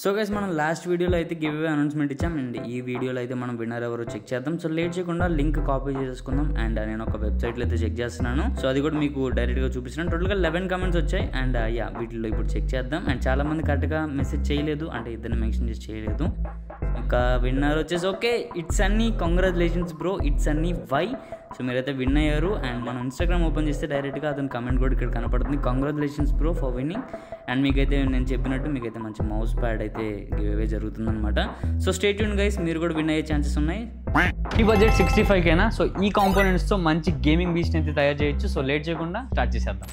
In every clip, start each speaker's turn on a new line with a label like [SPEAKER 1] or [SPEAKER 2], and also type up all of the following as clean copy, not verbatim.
[SPEAKER 1] So guys మనం last వీడియోలో అయితే గివ్ అవే అనౌన్స్మెంట్ ఇచ్చాం అండ్ ఈ వీడియోలో అయితే మనం విన్నర్ ఎవరో చెక్ చేద్దాం. సో లేట్ చేయకుండా లింక్ కాపీ చేసుకుందాం అండ్ నేను ఒక వెబ్సైట్లో అయితే చెక్ చేస్తున్నాను. సో అది కూడా మీకు డైరెక్ట్గా చూపిస్తున్నాను. టోటల్గా 11 కామెంట్స్ వచ్చాయి అండ్ వీటిలో ఇప్పుడు చెక్ చేద్దాం. అండ్ చాలా మంది కరెక్ట్గా మెసేజ్ చేయలేదు, అంటే ఇద్దరిని మెన్షన్ చేసి చేయలేదు. ఇంకా విన్నర్ వచ్చేసి ఓకే ఇట్స్ అన్నీ కంగ్రాచులేషన్స్ బ్రో, ఇట్స్ అన్నీ వై. సో మీరైతే విన్ అయ్యారు అండ్ మనం ఇన్స్టాగ్రామ్ ఓపెన్ చేస్తే డైరెక్ట్గా అతని కమెంట్ కూడా ఇక్కడ కనపడుతుంది. Congratulations bro for winning. And మీకైతే నేను చెప్పినట్టు మీకైతే మంచి మౌస్ ప్యాడ్ అయితే గివ్ అవే జరుగుతుందన్నమాట. సో స్టే ట్యూన్ గైస్, మీరు కూడా విన్ అయ్యే ఛాన్సెస్ ఉన్నాయి.
[SPEAKER 2] ఈ బడ్జెట్ 65Kనా. సో ఈ కాంపోనెంట్స్తో మంచి గేమింగ్ బీచ్ని అయితే తయారు చేయొచ్చు. సో లేట్ చేయకుండా స్టార్ట్ చేసేద్దాం.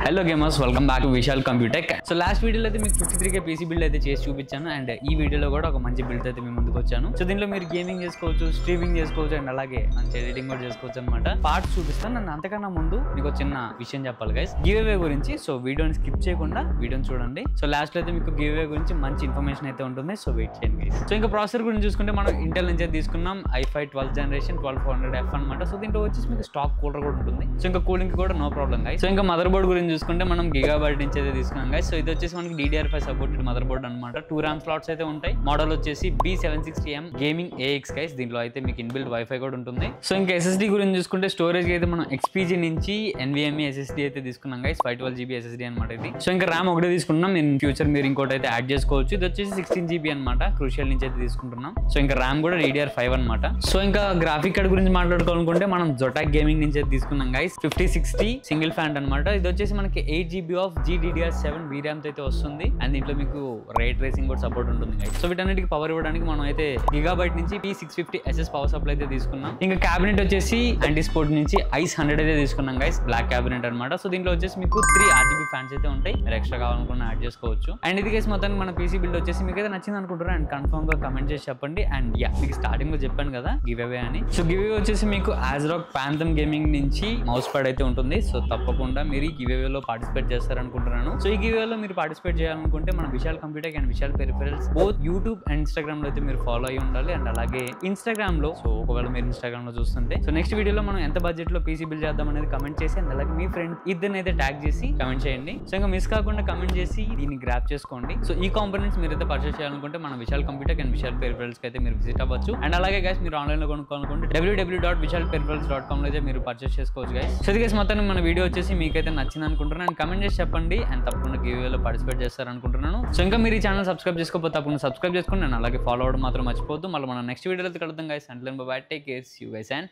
[SPEAKER 2] Hello gamers, welcome back to Vishal Computech. So last వీడియోలో అయితే మీకు 53K పీసీ బిల్డ్ అయితే చేసి చూపించాను అండ్ ఈ వీడియోలో కూడా ఒక మంచి బిల్డ్ అయితే మీ ముందుకు వచ్చాను. సో దీనిలో మీరు గేమింగ్ చేసుకోవచ్చు, స్ట్రీమింగ్ చేసుకోవచ్చు అండ్ అలాగే మంచి ఎడిటింగ్ కూడా చేసుకోవచ్చు అనమాట. పార్ట్స్ చూపిస్తాను. నన్ను అంతకన్నా ముందు మీకు ఒక చిన్న విషయం చెప్పాలి గైస్, గివ్ అవే గురించి. సో వీడియోని స్కిప్ చేయకుండా వీడియోని చూడండి. సో లాస్ట్ లో అయితే మీకు గివ్ అవే గురించి మంచి ఇన్ఫర్మేషన్ అయితే ఉంటుంది. సో వెయిట్ చేయండి గైస్. సో ఇంకా ప్రాసెసర్ గురించి చూసుకుంటే మనం ఇంటెల్ నుంచి అయితే తీసుకున్నాం i5 12th జనరేషన్ 12400F అనమాట. సో దీంట్లో వచ్చేసి మీకు స్టాక్ కూలర్ కూడా ఉంటుంది. సో ఇంకా కూలింగ్ కూడా నో ప్రాబ్లం గైస్. సో ఇంకా మదర్ బోర్డ్ గురించి చూసుకుంటే మనం గిగాబైట్ నుంచి అయితే తీసుకున్నాం గైస్. సో ఇది వచ్చేసి మనకి DDR5 సపోర్టెడ్ మదర్ బోర్డ్ అనమాట. 2 RAM స్లాట్స్ అయితే ఉంటాయి. మోడల్ వచ్చేసి B760M గేమింగ్ AX గైస్. దీంట్లో అయితే మీకు ఇన్బిల్డ్ వైఫై కూడా ఉంటుంది. సో ఇంకా SSD గురించి చూసుకుంటే స్టోరేజ్ అయితే మనం XPG నుంచి NVMe SSD అయితే తీసుకున్నాం గైస్. 512GB SSD అనమాట ఇది. సో ఇంకా RAM ఒకటే తీసుకున్నాం. ఇన్ ఫ్యూచర్ మీరు ఇంకోటి అయితే యాడ్ చేసుకోవచ్చు. ఇది వచ్చేసి 16GB అనమాట. క్రూషియల్ నుంచి అయితే తీసుకుంటున్నాం. సో ఇంకా RAM కూడా DDR5 అనమాట. సో ఇంకా గ్రాఫిక్ కార్డ్ గురించి మాట్లాడుకోవాలనుకుంటే మనం Zotac గేమింగ్ నుంచి అయితే తీసుకున్నాం గైస్. 5060 సింగిల్ ఫ్యాన్ అనమాట. ఇది వచ్చేసి మనకి 8GB ఆఫ్ GDDR7 VRAM అయితే వస్తుంది అండ్ దీంట్లో మీకు రే ట్రేసింగ్ కూడా సపోర్ట్ ఉంటుంది గైస్. సో వీటన్నిటికి పవర్ ఇవ్వడానికి మనం అయితే గిగాబైట్ నుంచి P650SS పవర్ సప్లై అయితే తీసుకున్నాం. ఇంకా క్యాబినెట్ వచ్చేసి యాంటీ స్పోర్ట్ నుంచి ICE 100 అయితే తీసుకున్నాం గైస్. బ్లాక్ క్యాబినెట్ అనమాట. సో దీంట్లో వచ్చేసి మీకు 3 RGB ఫ్యాన్స్ అయితే ఉంటాయి. మీరు ఎక్స్ట్రా కావాలనుకున్న యాడ్ చేసుకోవచ్చు. అండ్ ఇది గైస్ మొత్తానికి మన పీసీ బిల్డ్ వచ్చేసి మీకు అయితే నచ్చింది అనుకుంటారు అండ్ కన్ఫర్మ్ గా కమెంట్ చేసి చెప్పండి. అండ్ మీకు స్టార్టింగ్ లో చెప్పాను కదా గివ్ అవే అని. సో గివ్ అవే వచ్చేసి మీకు ASRock Phantom గేమింగ్ నుంచి మౌస్ ప్యాడ్ అయితే ఉంటుంది. సో తప్పకుండా మీరు ఈ గివ్ అవేలో పార్టిసిపేట్ చేస్తారనుకుంటున్నాను. సో ఈ గివ్ అవేలో మీరు పార్టిసిపేట్ చేయాలనుకుంటే మన Vishal Computech and Vishal peripherals both YouTube and Instagram లో అయితే మీరు ఫాలో అయ్యి ఉండాలి. అండ్ అలాగే ఇన్స్టాగ్రామ్ లో, సో ఒకవేళ మీరు ఇన్స్టాగ్రామ్ లో చూస్తుంటే సో నెక్స్ట్ వీడియోలో మనం ఎంత బడ్జెట్ లో పీసీ బిల్డ్ చేద్దాం అనేది కమెంట్ చేసి అండ్ అలాగే మీ ఫ్రెండ్ ఇద్దరిని అయితే ట్యాగ్ చేసి కమెంట్ చేయండి. సో ఇంకా మిస్ కాకుండా కమెంట్ చేసి దీన్ని గ్రాప్ చేసుకోండి. సో ఈ కాంపోనెంట్స్ మీరు అయితే పర్చేస్ చేయాలనుకుంటే మన Vishal Computech and Vishal peripherals అయితే మీరు విజిట్ అవ్వచ్చు. అండ్ అలాగే గైస్ మీరు ఆన్లైన్ లో కొనుక్కోవాలనుకుంటే www.vishalperipherals.com లో అయితే మీరు పర్చేస్ చేసుకోవచ్చు గైస్. సో గైస్ మొత్తాన్ని మన వీడియో వచ్చేసి మీకైతే నచ్చింది అనుకుంటున్నాను అండ్ కమెంట్ చేసి చెప్పండి అండ్ తప్పకుండా గివ్ అవేలో పార్టిసిపేట్ చేస్తారనుకుంటున్నాను. సో ఇంకా మీరు ఈ ఛానల్ సబ్స్క్రైబ్ చేసుకోకపోతే తప్పకుండా సబ్స్క్రైబ్ చేసుకోండి అండ్ అలాగే ఫాలో అవ్వడం మాత్రం మర్చిపోవద్దు. మళ్ళీ మనం నెక్స్ట్ వీడియోలో కలుద్దాం guys. And bye, take care, see you guys and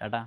[SPEAKER 2] Tata.